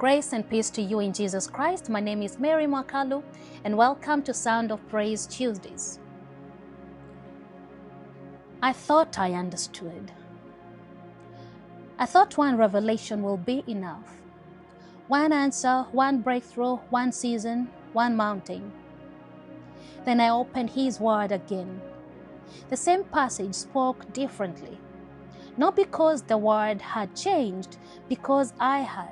Grace and peace to you in Jesus Christ. My name is Mary Mwakalu, and welcome to Sound of Praise Tuesdays. I thought I understood. I thought one revelation will be enough. One answer, one breakthrough, one season, one mountain. Then I opened His Word again. The same passage spoke differently. Not because the Word had changed, because I had.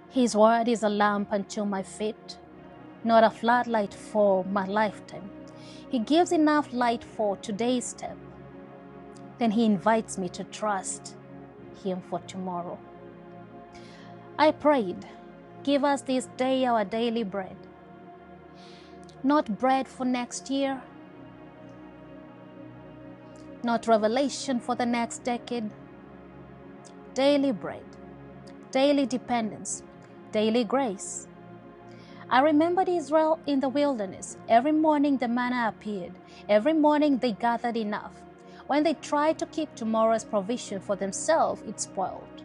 His Word is a lamp unto my feet, not a floodlight for my lifetime. He gives enough light for today's step. Then He invites me to trust Him for tomorrow. I prayed, give us this day our daily bread. Not bread for next year, not revelation for the next decade. Daily bread, daily dependence, daily grace. I remembered Israel in the wilderness. Every morning the manna appeared. Every morning they gathered enough. When they tried to keep tomorrow's provision for themselves, it spoiled.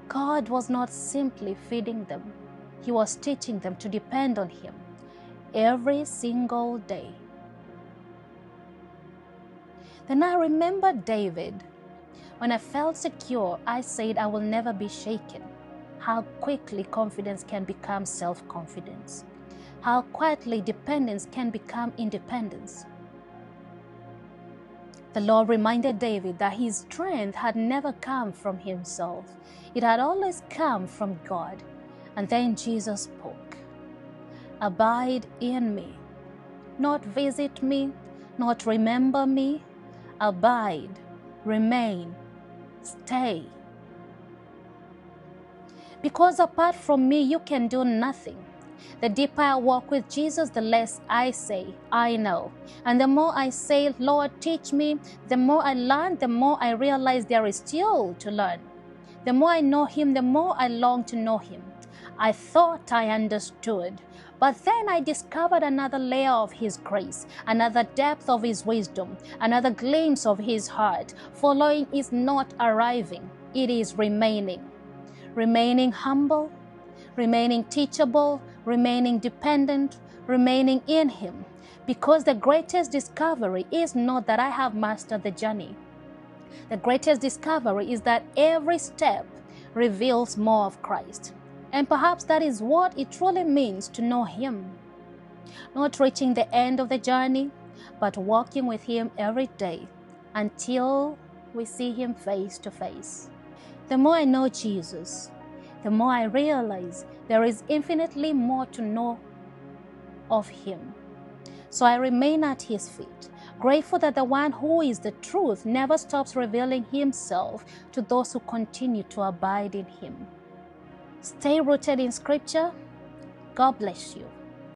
God was not simply feeding them. He was teaching them to depend on Him every single day. Then I remembered David. When I felt secure, I said, I will never be shaken. How quickly confidence can become self-confidence. How quietly dependence can become independence. The Lord reminded David that his strength had never come from himself. It had always come from God. And then Jesus spoke. Abide in me. Not visit me, not remember me. Abide, remain, stay. Because apart from me, you can do nothing. The deeper I walk with Jesus, the less I say, I know. And the more I say, Lord, teach me, the more I learn, the more I realize there is still to learn. The more I know Him, the more I long to know Him. I thought I understood, but then I discovered another layer of His grace, another depth of His wisdom, another glimpse of His heart. Following is not arriving, it is remaining. Remaining humble, remaining teachable, remaining dependent, remaining in Him. Because the greatest discovery is not that I have mastered the journey. The greatest discovery is that every step reveals more of Christ. And perhaps that is what it truly means to know Him. Not reaching the end of the journey, but walking with Him every day until we see Him face to face. The more I know Jesus, the more I realize there is infinitely more to know of Him. So I remain at His feet, grateful that the one who is the truth never stops revealing Himself to those who continue to abide in Him. Stay rooted in Scripture. God bless you.